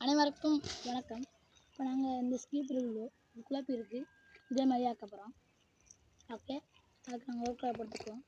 அனைவருக்கும் வணக்கம். இப்போ நாங்கள் இந்த ஸ்கீப் குழப்பி இருக்குது இதே மாதிரி ஆக்க போகிறோம். ஓகே, அதுக்கு நாங்கள் ஒர்க் படுத்துக்குவோம்.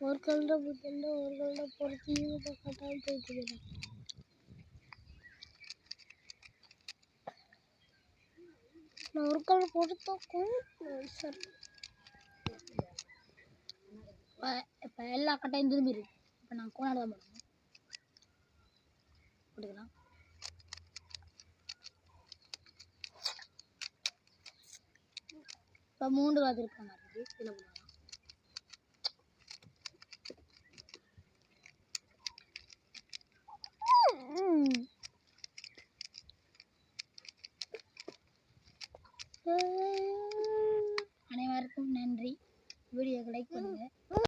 ஒரு கல்ல புத்தல்ல ஒரு கல்ல பொறுத்து கட்டால் போயிட்டு நான் ஒரு கல்ல பொறுத்தோக்கும் சரி. இப்போ எல்லா கட்டையும் திரும்பி இருக்கு. இப்போ நான் கோணாட தான் போடணும். போட்டுக்கலாம். இப்போ 3 காது இருக்கிற மாதிரி இதில் போடலாம்.